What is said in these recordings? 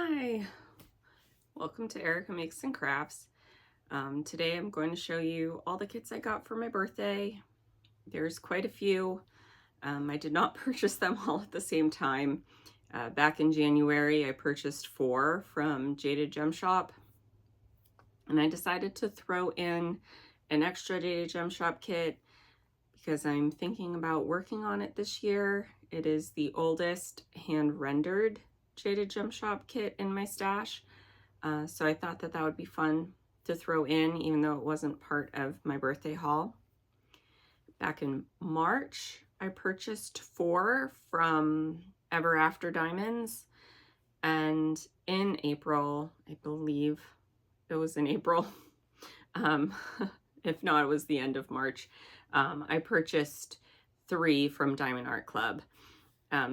Hi, welcome to Erica Makes and Crafts. Today I'm going to show you all the kits I got for my birthday. There's quite a few. I did not purchase them all at the same time. Back in January I purchased 4 from Jaded Gem Shop, and I decided to throw in an extra Jaded Gem Shop kit because I'm thinking about working on it this year. It is the oldest hand-rendered Jaded Gem Shop kit in my stash, so I thought that would be fun to throw in, even though it wasn't part of my birthday haul. Back in March, I purchased 4 from Ever After Diamonds, and in April, I believe it was in April, if not, it was the end of March, I purchased 3 from Diamond Art Club.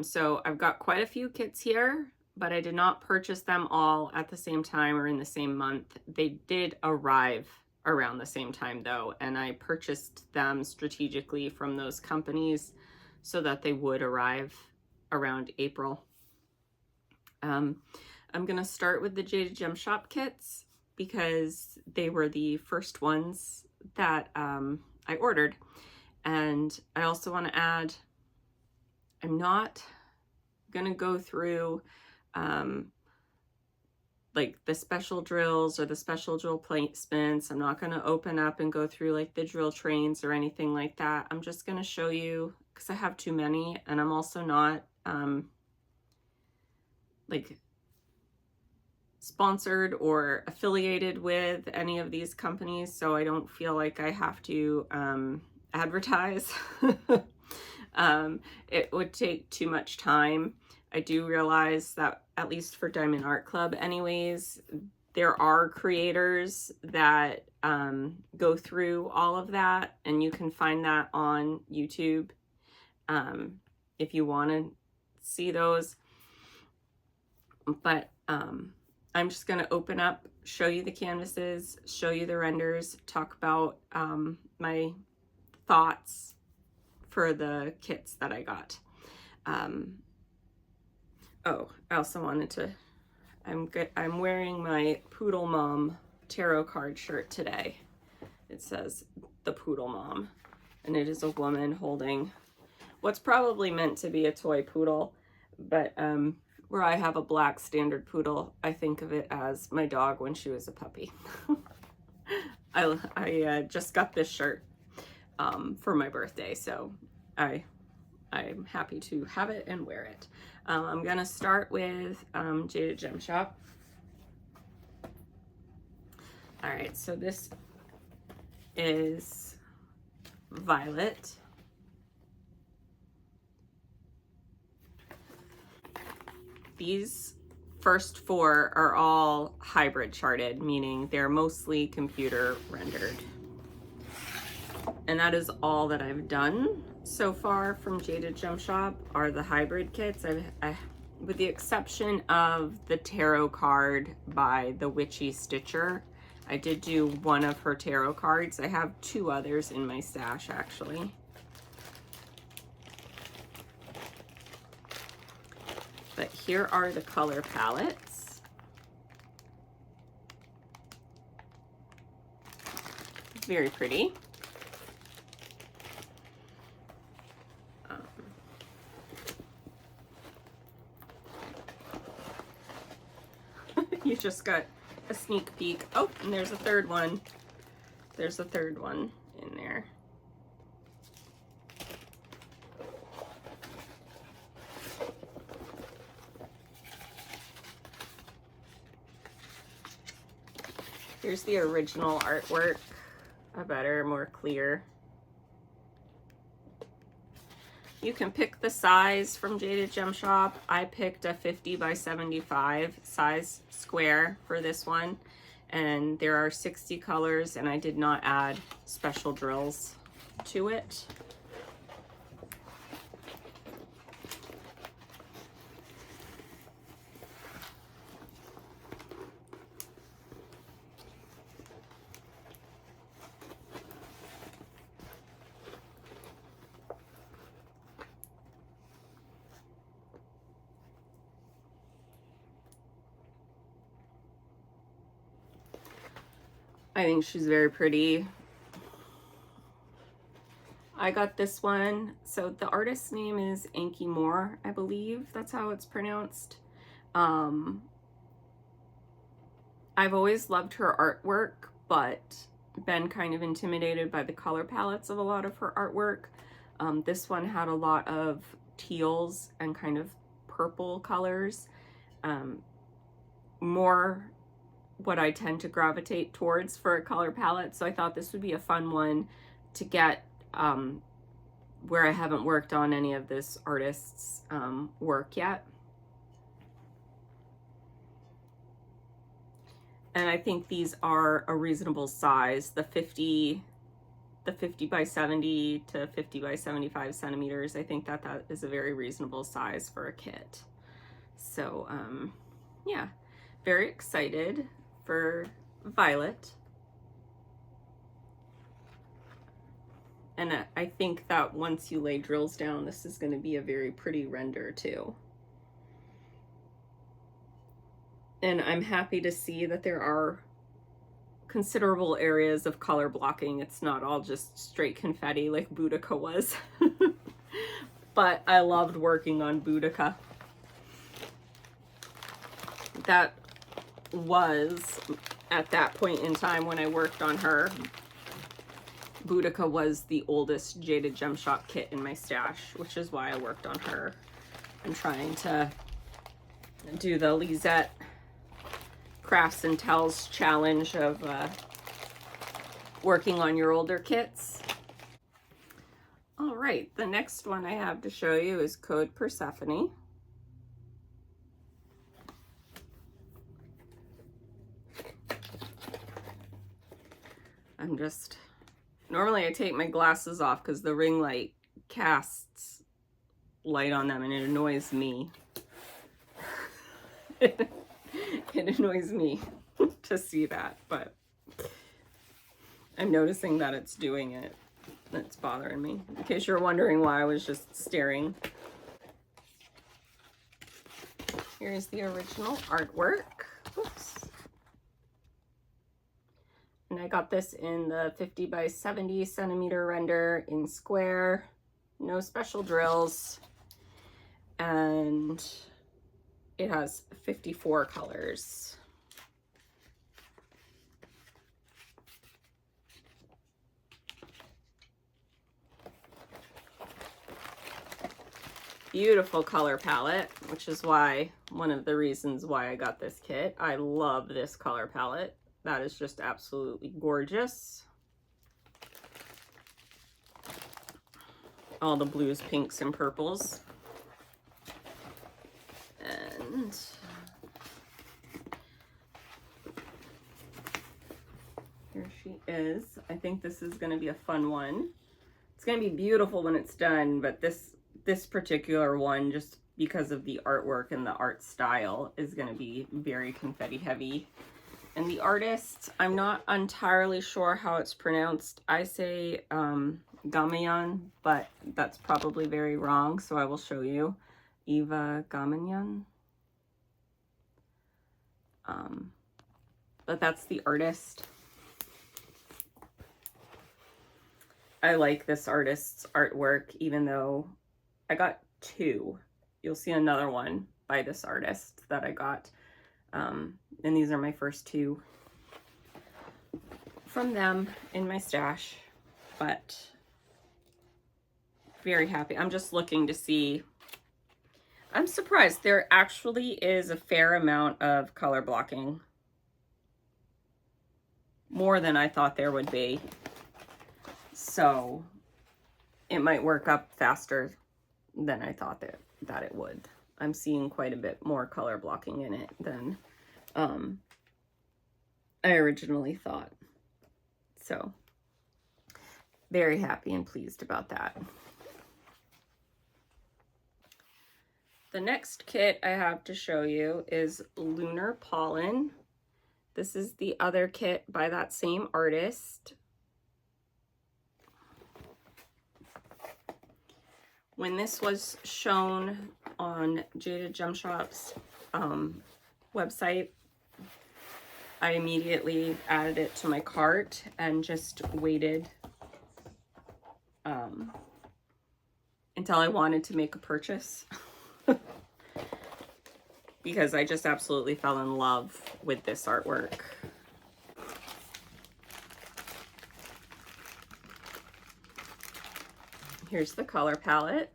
So I've got quite a few kits here, but I did not purchase them all at the same time or in the same month. They did arrive around the same time though, and I purchased them strategically from those companies so that they would arrive around April. I'm gonna start with the Jaded Gem Shop kits because they were the first ones that I ordered. And I also want to add, I'm not gonna go through like the special drills or the special drill placements. I'm not gonna open up and go through like the drill trains or anything like that. I'm just gonna show you, because I have too many, and I'm also not like sponsored or affiliated with any of these companies, so I don't feel like I have to advertise. It would take too much time. I do realize that, at least for Diamond Art Club anyways, there are creators that go through all of that, and you can find that on YouTube if you want to see those. But I'm just going to open up, show you the canvases, show you the renders, talk about my thoughts for the kits that I got. Oh, I also wanted to, I'm wearing my Poodle Mom tarot card shirt today. It says the Poodle Mom, and it is a woman holding what's probably meant to be a toy poodle, but where I have a black standard poodle, I think of it as my dog when she was a puppy. I just got this shirt for my birthday, so I'm happy to have it and wear it. I'm gonna start with Jaded Gem Shop. All right, so this is Violet. These first 4 are all hybrid charted, meaning they're mostly computer rendered. And that is all that I've done so far from Jaded Gem Shop are the hybrid kits. With the exception of the tarot card by the Witchy Stitcher. I did do one of her tarot cards. I have 2 others in my stash actually. But here are the color palettes. Very pretty. You just got a sneak peek. Oh, and there's a third one. There's a third one in there. Here's the original artwork, a better, more clear. You can pick the size from Jaded Gem Shop. I picked a 50 by 75 size square for this one, and there are 60 colors, and I did not add special drills to it. I think she's very pretty. I got this one. So the artist's name is Anki Moore, I believe that's how it's pronounced. I've always loved her artwork, but been kind of intimidated by the color palettes of a lot of her artwork. This one had a lot of teals and kind of purple colors. More what I tend to gravitate towards for a color palette. So I thought this would be a fun one to get where I haven't worked on any of this artist's work yet. And I think these are a reasonable size. The 50 by 70 to 50 by 75 centimeters. I think that is a very reasonable size for a kit. So yeah, very excited for Violet. And I think that once you lay drills down, this is going to be a very pretty render too. And I'm happy to see that there are considerable areas of color blocking. It's not all just straight confetti like Boudica was. But I loved working on Boudica. That was, at that point in time when I worked on her, Boudica was the oldest Jaded Gem Shop kit in my stash, which is why I worked on her. I'm trying to do the Lisette Crafts and Tells challenge of working on your older kits. All right, the next one I have to show you is Code Persephone. Normally I take my glasses off because the ring light casts light on them and it annoys me. It annoys me to see that, but I'm noticing that it's doing it. It's bothering me. In case you're wondering why I was just staring. Here's the original artwork. Oops. And I got this in the 50 by 70 centimeter render in square, no special drills, and it has 54 colors. Beautiful color palette, which is why one of the reasons why I got this kit. I love this color palette. That is just absolutely gorgeous. All the blues, pinks, and purples. And here she is. I think this is going to be a fun one. It's going to be beautiful when it's done, but this particular one, just because of the artwork and the art style, is going to be very confetti heavy. And the artist, I'm not entirely sure how it's pronounced. I say Gamayan, but that's probably very wrong, so I will show you. Eva Gamayan. But that's the artist. I like this artist's artwork, even though I got two. You'll see another one by this artist that I got. And these are my first two from them in my stash, but very happy. I'm just looking to see. I'm surprised there actually is a fair amount of color blocking. More than I thought there would be. So it might work up faster than I thought that it would. I'm seeing quite a bit more color blocking in it than I originally thought. So very happy and pleased about that. The next kit I have to show you is Lunar Pollen. This is the other kit by that same artist. When this was shown on Jaded Gem Shop's website, I immediately added it to my cart and just waited until I wanted to make a purchase because I just absolutely fell in love with this artwork. Here's the color palette.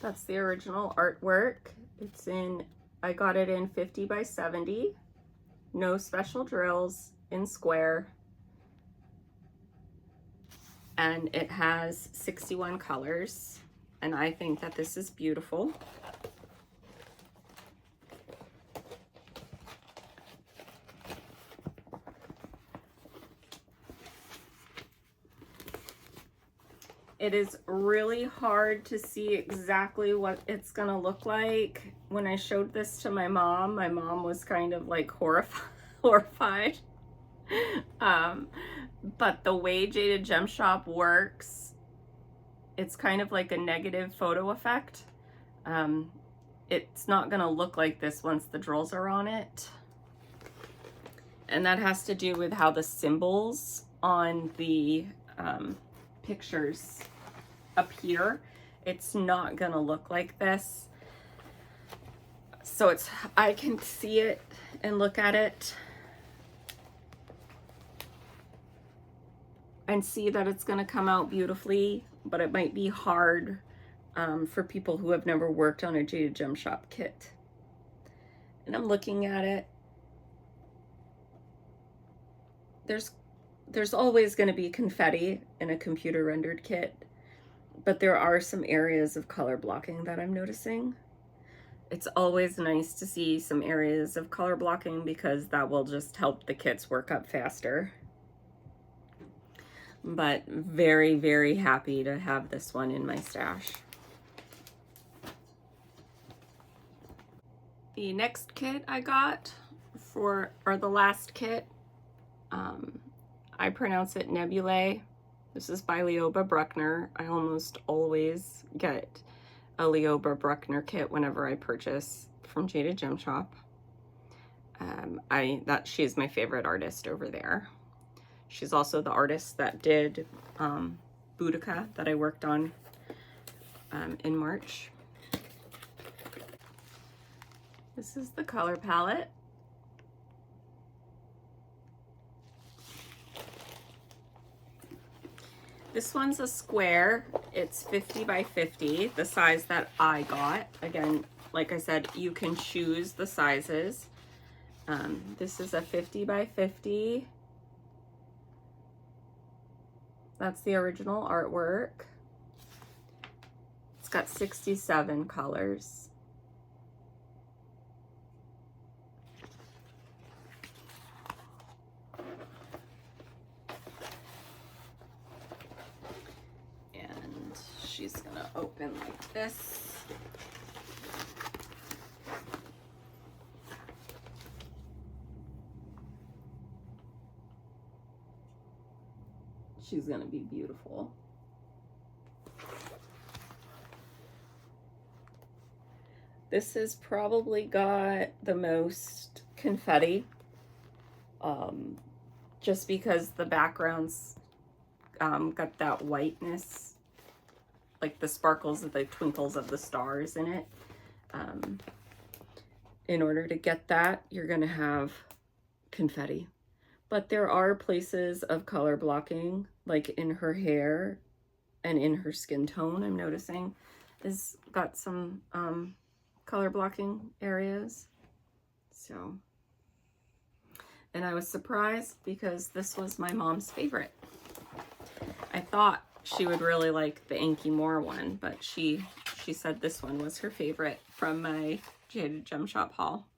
That's the original artwork. It's in, I got it in 50 by 70, no special drills, in square. And it has 61 colors. And I think that this is beautiful. It is really hard to see exactly what it's gonna look like. When I showed this to my mom was kind of like horrified. But the way Jaded Gem Shop works, it's kind of like a negative photo effect. It's not gonna look like this once the drills are on it. And that has to do with how the symbols on the pictures appear. It's not gonna look like this. So I can see it and look at it and see that it's gonna come out beautifully, but it might be hard for people who have never worked on a Jaded Gem Shop kit. And I'm looking at it. There's always going to be confetti in a computer rendered kit, but there are some areas of color blocking that I'm noticing. It's always nice to see some areas of color blocking because that will just help the kits work up faster. But very, very happy to have this one in my stash. The next kit I got or the last kit, I pronounce it Nebulae. This is by Leoba Bruckner. I almost always get a Leoba Bruckner kit whenever I purchase from Jaded Gem Shop. She's my favorite artist over there. She's also the artist that did Boudica that I worked on in March. This is the color palette. This one's a square. It's 50 by 50, the size that I got. Again, like I said, you can choose the sizes. This is a 50 by 50. That's the original artwork. It's got 67 colors. She's gonna open like this. She's gonna be beautiful. This has probably got the most confetti, just because the background's got that whiteness, like the sparkles of the twinkles of the stars in it. In order to get that, you're gonna have confetti. But there are places of color blocking, like in her hair and in her skin tone, I'm noticing, is got some color blocking areas. So, and I was surprised because this was my mom's favorite. I thought she would really like the Inky Moore one, but she said this one was her favorite from my Jaded Gem Shop haul.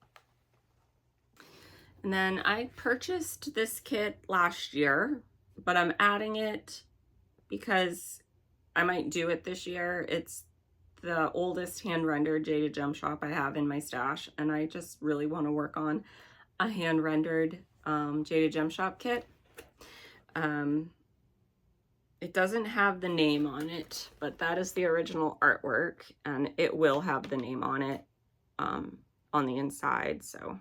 And then I purchased this kit last year, but I'm adding it because I might do it this year. It's the oldest hand-rendered Jaded Gem Shop I have in my stash, and I just really want to work on a hand-rendered Jaded Gem Shop kit. It doesn't have the name on it, but that is the original artwork, and it will have the name on it on the inside. So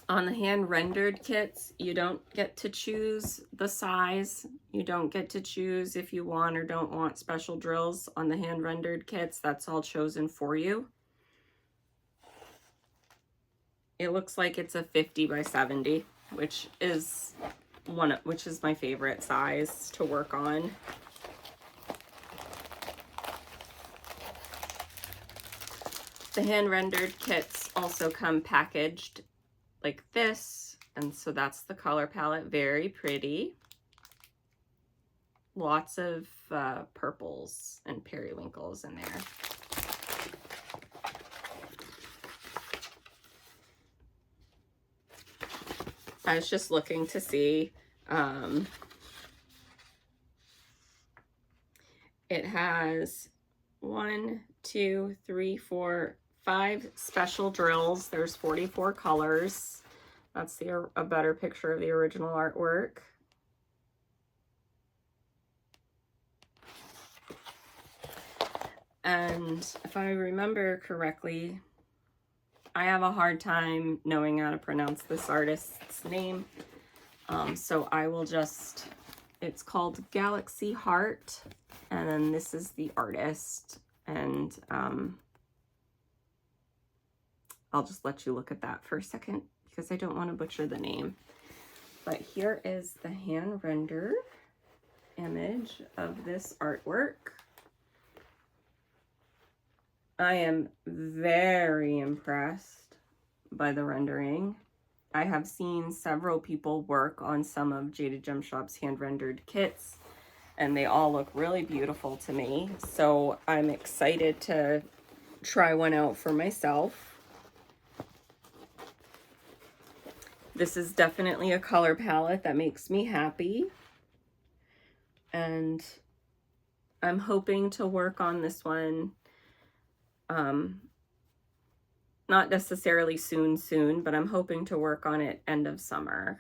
on the hand rendered kits, you don't get to choose the size. You don't get to choose if you want or don't want special drills on the hand rendered kits. That's all chosen for you. It looks like it's a 50 by 70, which is my favorite size to work on. The hand rendered kits also come packaged like this, and so that's the color palette. Very pretty. Lots of purples and periwinkles in there. I was just looking to see, it has 1, 2, 3, 4, 5 special drills. There's 44 colors. That's a better picture of the original artwork. And if I remember correctly, I have a hard time knowing how to pronounce this artist's name. So I will just, it's called Galaxy Heart, and then this is the artist, and I'll just let you look at that for a second because I don't want to butcher the name. But here is the hand render image of this artwork. I am very impressed by the rendering. I have seen several people work on some of Jaded Gem Shop's hand-rendered kits, and they all look really beautiful to me. So I'm excited to try one out for myself. This is definitely a color palette that makes me happy. And I'm hoping to work on this one not necessarily soon, but I'm hoping to work on it end of summer.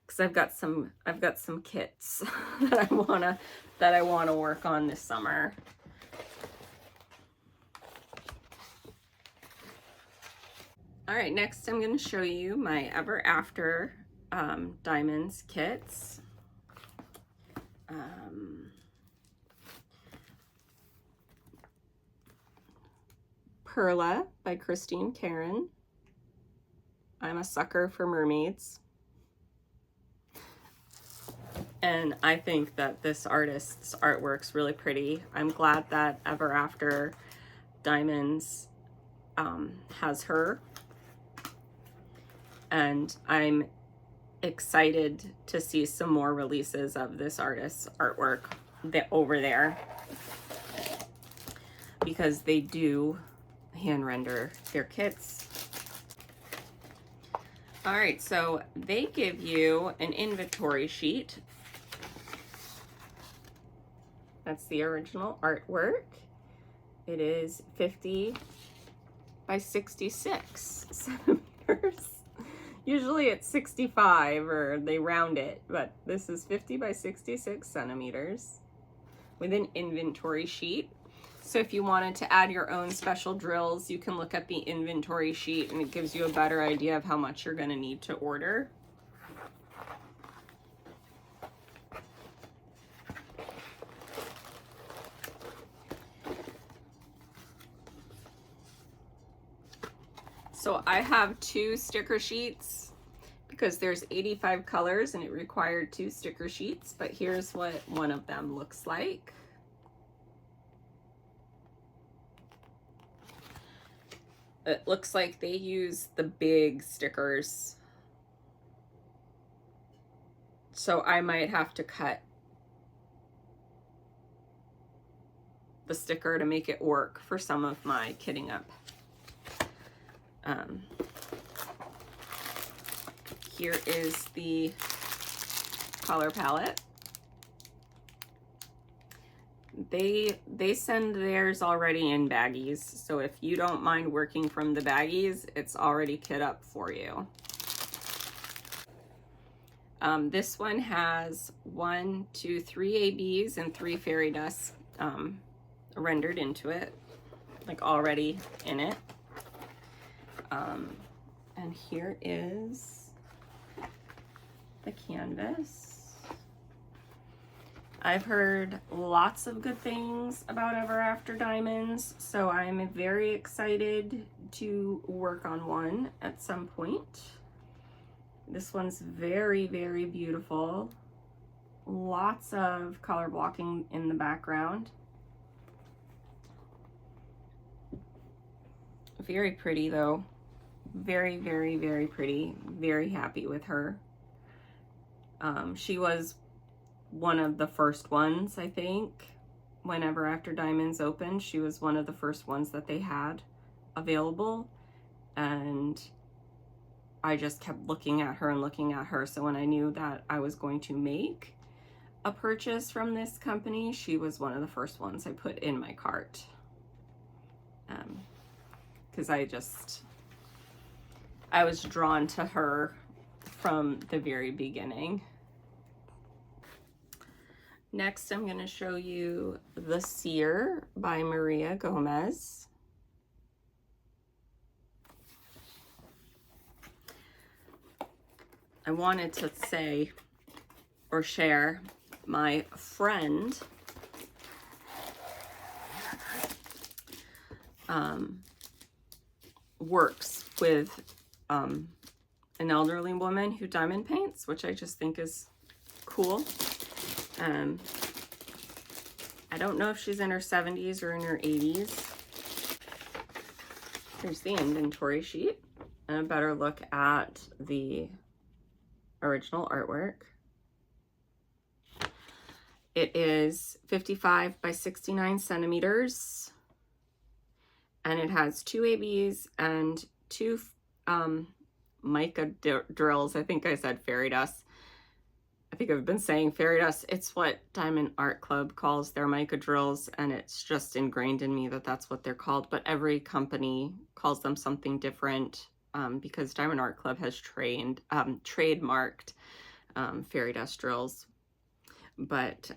Because I've got some kits that I wanna work on this summer. All right, next I'm going to show you my Ever After diamonds kits. Perla by Christine Karen. I'm a sucker for mermaids. And I think that this artist's artwork's really pretty. I'm glad that Ever After Diamonds has her. And I'm excited to see some more releases of this artist's artwork over there, because they do hand render their kits. All right, so they give you an inventory sheet. That's the original artwork. It is 50 by 66 centimeters. Usually it's 65, or they round it, but this is 50 by 66 centimeters with an inventory sheet. So if you wanted to add your own special drills, you can look at the inventory sheet and it gives you a better idea of how much you're going to need to order. So I have 2 sticker sheets because there's 85 colors and it required 2 sticker sheets, but here's what one of them looks like. It looks like they use the big stickers. So I might have to cut the sticker to make it work for some of my kitting up. Here is the color palette. They send theirs already in baggies, so if you don't mind working from the baggies, it's already kit up for you. This one has 1, 2, 3 ABs and 3 fairy dust rendered into it, like already in it. And here is the canvas. I've heard lots of good things about Ever After Diamonds, so I'm very excited to work on one at some point. This one's very, very beautiful. Lots of color blocking in the background. Very pretty though. Very, very, very pretty. Very happy with her. She was one of the first ones, I think. Whenever After Diamonds opened, she was one of the first ones that they had available. And I just kept looking at her and looking at her. So when I knew that I was going to make a purchase from this company, she was one of the first ones I put in my cart. Because I was drawn to her from the very beginning. Next, I'm going to show you The Seer by Maria Gomez. I wanted to say or share my friend works with an elderly woman who diamond paints, which I just think is cool. I don't know if she's in her 70s or in her 80s. Here's the inventory sheet and a better look at the original artwork. It is 55 by 69 centimeters, and it has 2 ABs and 2 mica drills. I think I said fairy dust. I think I've been saying fairy dust. It's what Diamond Art Club calls their mica drills, and it's just ingrained in me that that's what they're called. But every company calls them something different because Diamond Art Club has trademarked fairy dust drills. But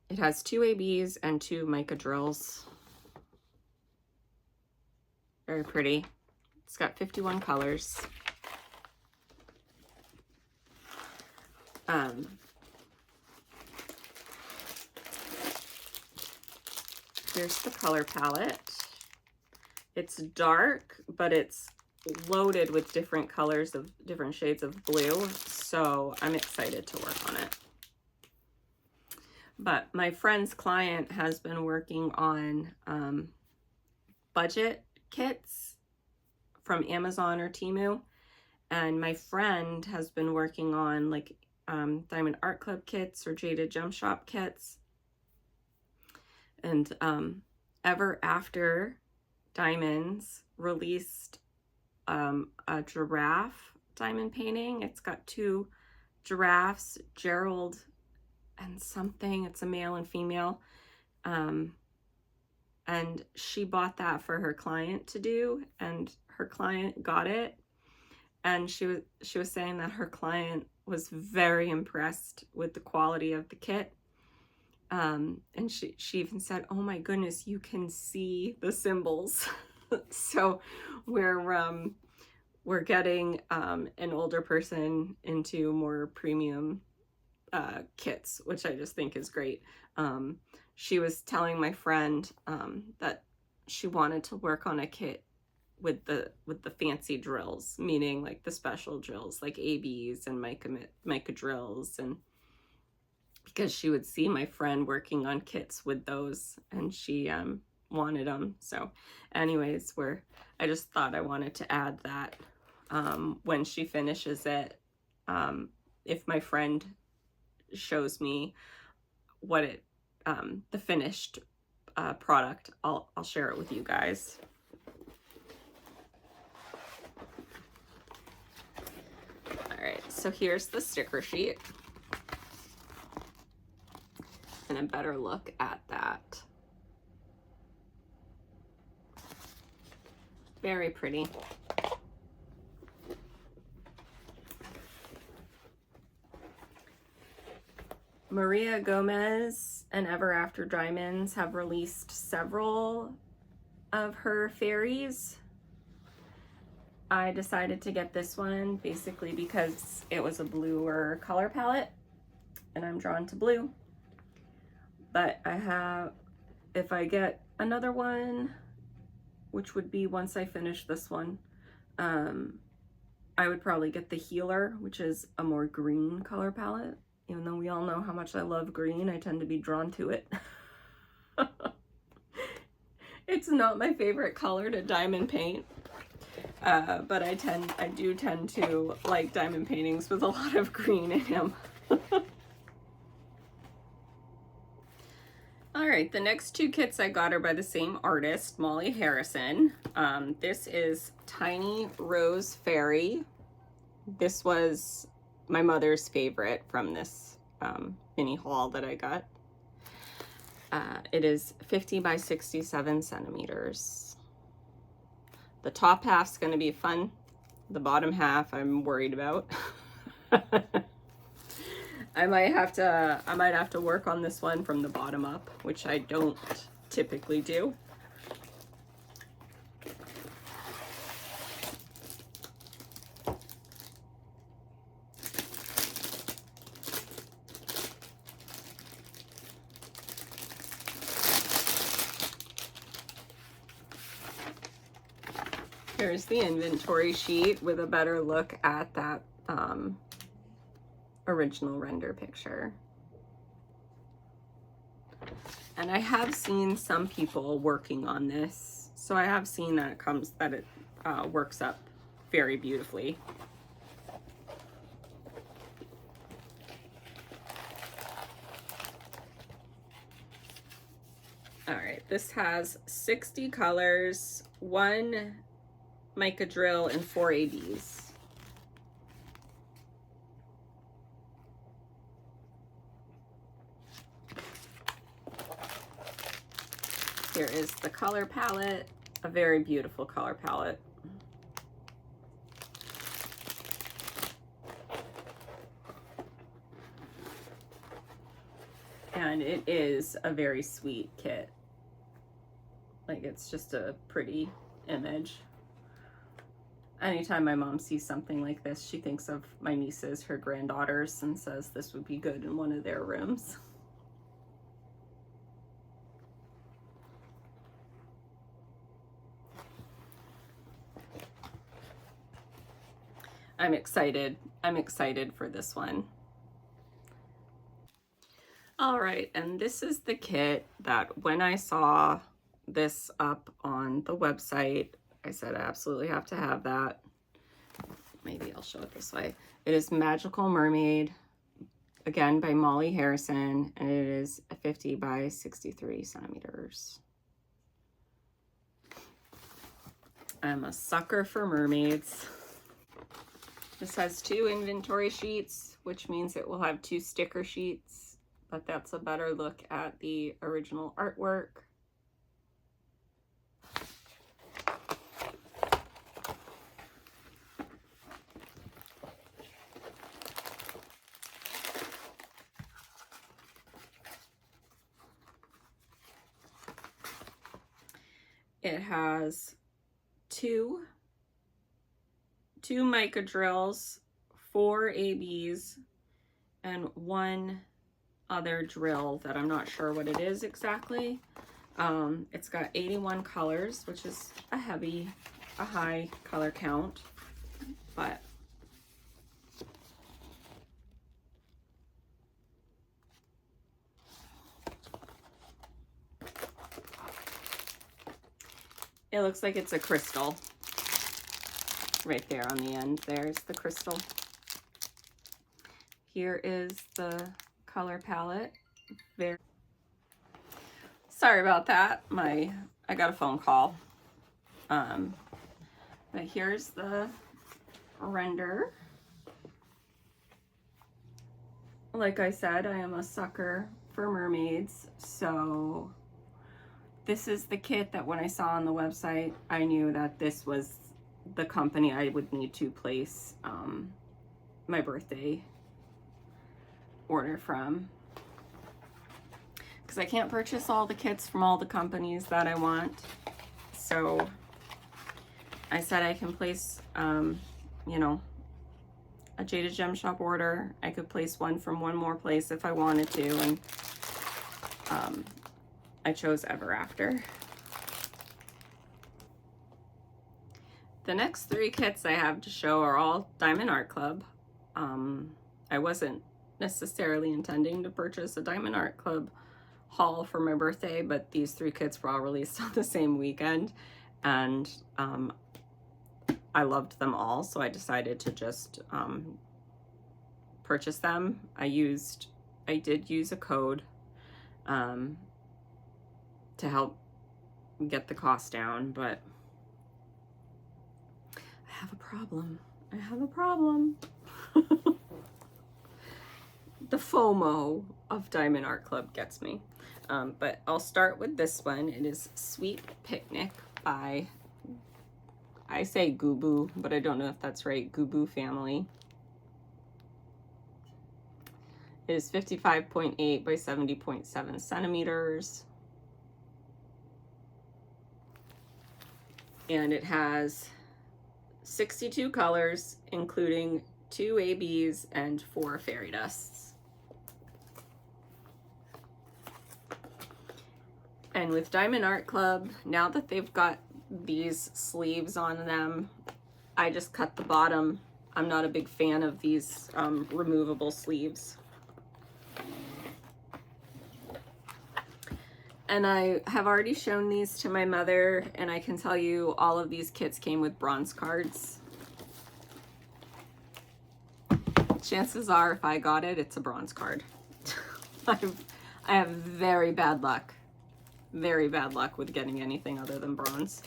it has 2 ABs and 2 mica drills. Very pretty. It's got 51 colors. Here's the color palette. It's dark, but it's loaded with different colors of different shades of blue, so I'm excited to work on it. But my friend's client has been working on budget kits from Amazon or Temu, and my friend has been working on like Diamond Art Club kits or Jaded Gem Shop kits. And Ever After Diamonds released a giraffe diamond painting. It's got 2 giraffes, Gerald and something. It's a male and female. And she bought that for her client to do, and her client got it. And she was saying that her client was very impressed with the quality of the kit. And she even said, "Oh my goodness, you can see the symbols." So we're getting an older person into more premium kits, which I just think is great. She was telling my friend that she wanted to work on a kit with the fancy drills, meaning like the special drills like ABs and mica drills, and because she would see my friend working on kits with those and she wanted them. So anyways, I just thought I wanted to add that when she finishes it, if my friend shows me what the finished product, I'll share it with you guys. All right, so here's the sticker sheet and a better look at that. Very pretty. Maria Gomez and Ever After Diamonds have released several of her fairies. I decided to get this one basically because it was a bluer color palette and I'm drawn to blue. But if I get another one, which would be once I finish this one, I would probably get the Healer, which is a more green color palette. Even though we all know how much I love green, I tend to be drawn to it. It's not my favorite color to diamond paint, but I do tend to like diamond paintings with a lot of green in them. All right, the next two kits I got are by the same artist, Molly Harrison. This is Tiny Rose Fairy. This was my mother's favorite from this mini haul that I got. It is 50 by 67 centimeters. The top half's going to be fun. The bottom half I'm worried about. I might have to work on this one from the bottom up, which I don't typically do. Here's the inventory sheet with a better look at that original render picture. And I have seen some people working on this, so I have seen that it works up very beautifully. All right, this has 60 colors, 1 mica drill, and 4 ABs. Here is the color palette, a very beautiful color palette. And it is a very sweet kit. Like, it's just a pretty image. Anytime my mom sees something like this, she thinks of my nieces, her granddaughters, and says this would be good in one of their rooms. I'm excited. I'm excited for this one. All right, and this is the kit that when I saw this up on the website, I said I absolutely have to have that. Maybe I'll show it this way. It is Magical Mermaid, again by Molly Harrison, and it is 50 by 63 centimeters. I'm a sucker for mermaids. This has 2 inventory sheets, which means it will have 2 sticker sheets, but that's a better look at the original artwork. It has two mica drills, 4 ABs, and 1 other drill that I'm not sure what it is exactly. It's got 81 colors, which is a high color count, but it looks like it's a crystal. Right there on the end, there's the crystal. Here is the color palette. Sorry about that. I got a phone call. But here's the render. Like I said, I am a sucker for mermaids, so This is the kit that when I saw on the website, I knew that this was the company I would need to place my birthday order from. Because I can't purchase all the kits from all the companies that I want. So I said I can place, you know, a Jaded Gem Shop order. I could place one from one more place if I wanted to, and I chose Ever After. The next 3 kits I have to show are all Diamond Art Club. I wasn't necessarily intending to purchase a Diamond Art Club haul for my birthday, but these 3 kits were all released on the same weekend, and I loved them all, so I decided to just purchase them. I did use a code to help get the cost down, but I have a problem. The FOMO of Diamond Art Club gets me. But I'll start with this one. It is Sweet Picnic by, I say Goo-Boo, but I don't know if that's right, Goo-Boo Family. It is 55.8 by 70.7 centimeters. And it has 62 colors, including 2 ABs and 4 fairy dusts. And with Diamond Art Club, now that they've got these sleeves on them, I just cut the bottom. I'm not a big fan of these removable sleeves. And I have already shown these to my mother, and I can tell you all of these kits came with bronze cards. Chances are if I got it, it's a bronze card. I have very bad luck with getting anything other than bronze.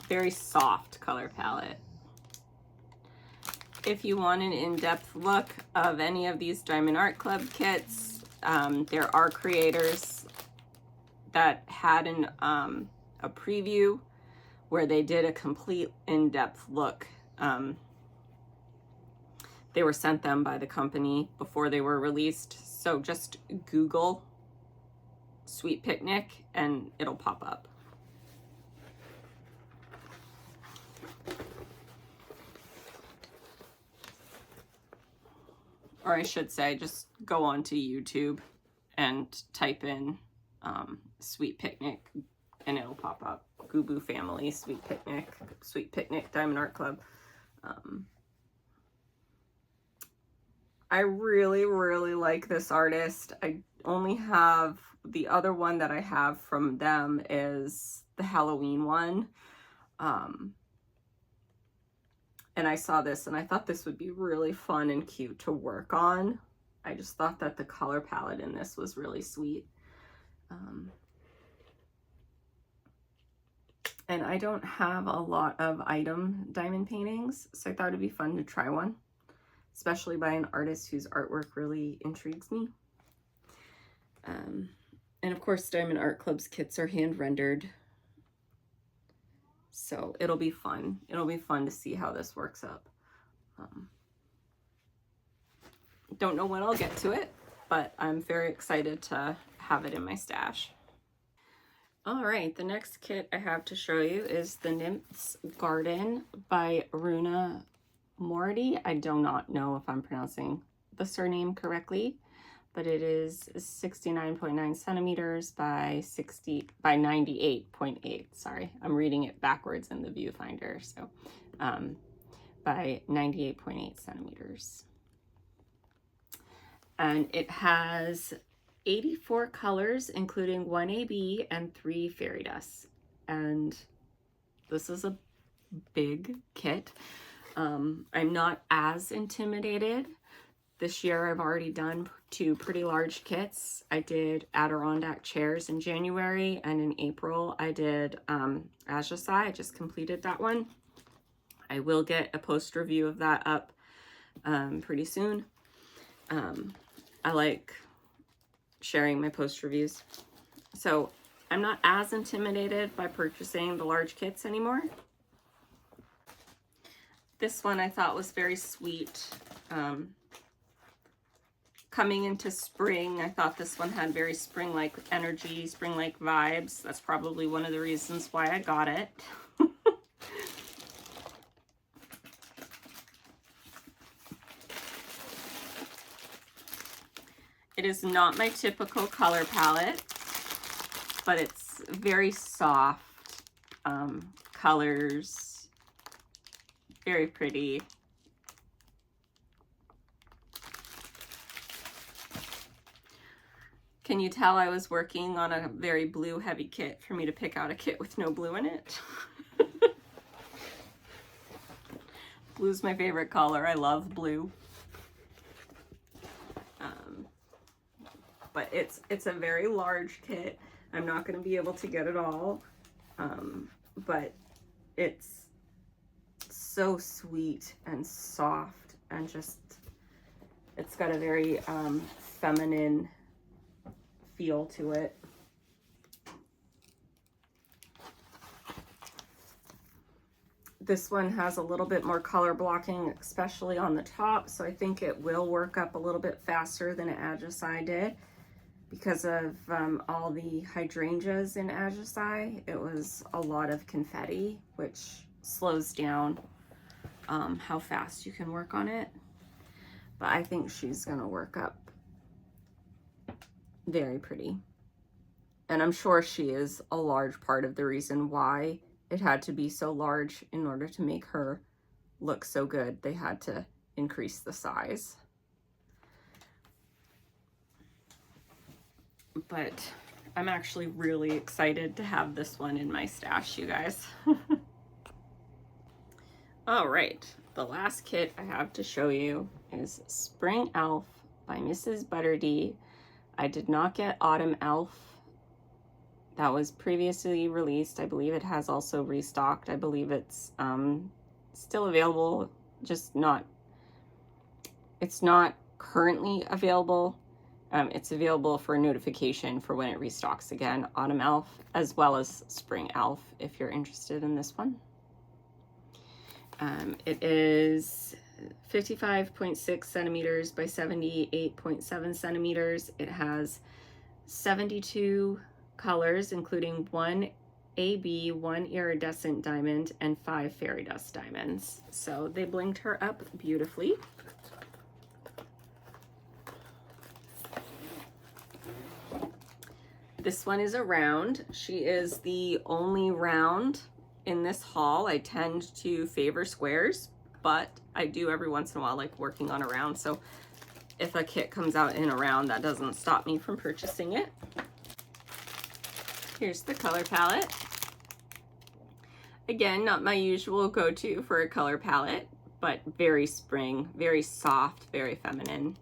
Very soft color palette. If you want an in-depth look of any of these Diamond Art Club kits, there are creators that had a preview where they did a complete in-depth look. They were sent them by the company before they were released, so just Google Sweet Picnic and it'll pop up. Or I should say, just go onto YouTube and type in Sweet Picnic and it'll pop up. Goo-Boo Family, Sweet Picnic, Diamond Art Club. I really, really like this artist. I only have, the other one that I have from them is the Halloween one. And I saw this and I thought this would be really fun and cute to work on. I just thought that the color palette in this was really sweet. And I don't have a lot of item diamond paintings, so I thought it'd be fun to try one, especially by an artist whose artwork really intrigues me. And of course, Diamond Art Club's kits are hand rendered, so it'll be fun. It'll be fun to see how this works up. Don't know when I'll get to it, but I'm very excited to have it in my stash. All right, the next kit I have to show you is the Nymph's Garden by Runa Morty. I do not know if I'm pronouncing the surname correctly, but it is 69.9 centimeters by 98.8. Sorry, I'm reading it backwards in the viewfinder. So by 98.8 centimeters. And it has 84 colors, including 1 AB and 3 fairy dusts. And this is a big kit. I'm not as intimidated This year I've already done 2 pretty large kits. I did Adirondack chairs in January, and in April I did Ajaccio. I just completed that one. I will get a post review of that up pretty soon. I like sharing my post reviews. So I'm not as intimidated by purchasing the large kits anymore. This one I thought was very sweet. Coming into spring, I thought this one had very spring-like energy, spring-like vibes. That's probably one of the reasons why I got it. It is not my typical color palette, but it's very soft colors, very pretty. Can you tell I was working on a very blue heavy kit for me to pick out a kit with no blue in it? Blue's my favorite color. I love blue. But it's a very large kit. I'm not going to be able to get it all, but it's so sweet and soft, and just, it's got a very feminine feel to it. This one has a little bit more color blocking, especially on the top, so I think it will work up a little bit faster than Ajaccio did. Because of all the hydrangeas in Ajaccio, it was a lot of confetti, which slows down how fast you can work on it. But I think she's gonna work up very pretty. And I'm sure she is a large part of the reason why it had to be so large in order to make her look so good. They had to increase the size. But I'm actually really excited to have this one in my stash, you guys. All right, the last kit I have to show you is Spring Elf by Mrs. Butterdee. I did not get Autumn Elf. That was previously released. I believe it has also restocked. I believe it's still available, just not, it's not currently available. It's available for notification for when it restocks again, Autumn Elf, as well as Spring Elf, if you're interested in this one. It is 55.6 centimeters by 78.7 centimeters. It has 72 colors, including 1 AB, 1 iridescent diamond, and 5 fairy dust diamonds. So they blinged her up beautifully. This one is a round. She is the only round in this haul. I tend to favor squares, but I do every once in a while like working on a round. So if a kit comes out in a round, that doesn't stop me from purchasing it. Here's the color palette. Again, not my usual go-to for a color palette, but very spring, very soft, very feminine.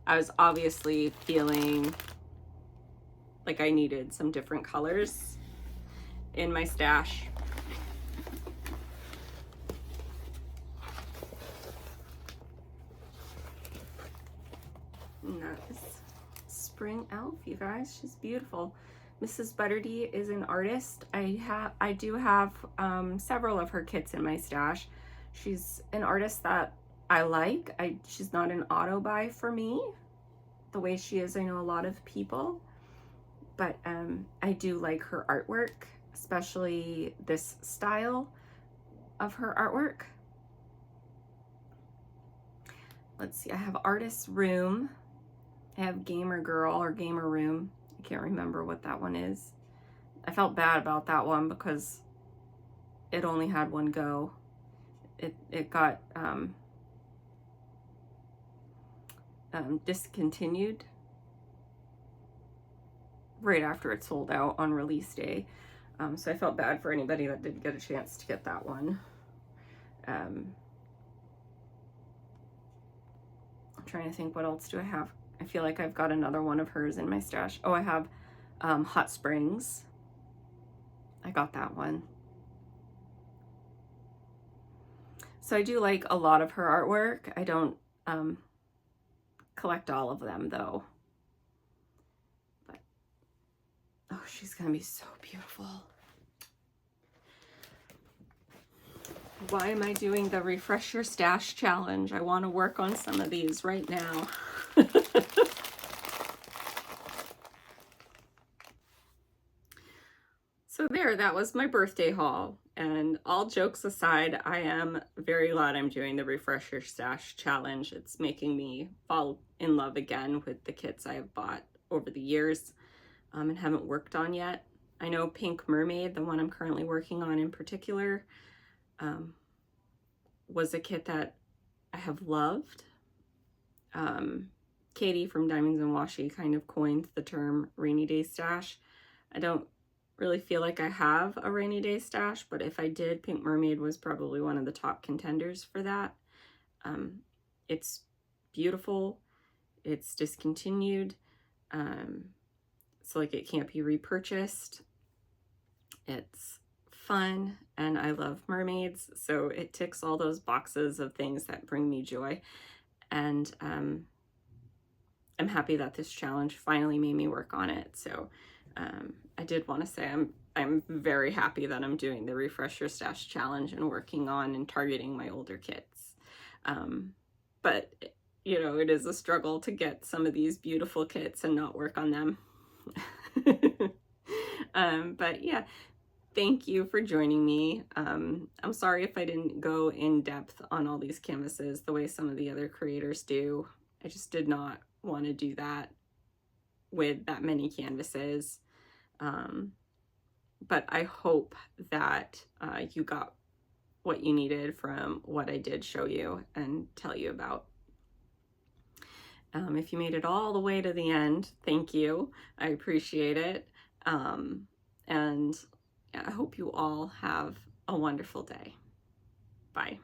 I was obviously feeling like I needed some different colors in my stash. And that is Spring Elf, you guys. She's beautiful. Mrs. Butterdee is an artist. I do have several of her kits in my stash. She's an artist that I like. She's not an auto buy for me the way she is. I know a lot of people, but I do like her artwork, especially this style of her artwork. Let's see, I have Artist's Room. I have Gamer Girl or Gamer Room. I can't remember what that one is. I felt bad about that one because it only had one go. It got discontinued right after it sold out on release day. So I felt bad for anybody that didn't get a chance to get that one. I'm trying to think, what else do I have? I feel like I've got another one of hers in my stash. Oh, I have Hot Springs. I got that one. So I do like a lot of her artwork. I don't collect all of them though. But oh, she's gonna be so beautiful. Why am I doing the Refresh Your Stash challenge? I want to work on some of these right now. So there, that was my birthday haul. And all jokes aside, I am very glad I'm doing the Refresh Your Stash challenge. It's making me fall in love again with the kits I have bought over the years and haven't worked on yet. I know Pink Mermaid, the one I'm currently working on in particular, was a kit that I have loved. Katie from Diamonds and Washi kind of coined the term rainy day stash. I don't really feel like I have a rainy day stash, but if I did, Pink Mermaid was probably one of the top contenders for that. It's beautiful, it's discontinued, so like it can't be repurchased. It's fun, and I love mermaids, so it ticks all those boxes of things that bring me joy. And I'm happy that this challenge finally made me work on it. So I did want to say I'm very happy that I'm doing the Refresh Your Stash challenge and working on and targeting my older kits. But you know, it is a struggle to get some of these beautiful kits and not work on them. But yeah, thank you for joining me. I'm sorry if I didn't go in depth on all these canvases the way some of the other creators do. I just did not want to do that with that many canvases. But I hope that you got what you needed from what I did show you and tell you about. If you made it all the way to the end, thank you. I appreciate it. And yeah, I hope you all have a wonderful day. Bye.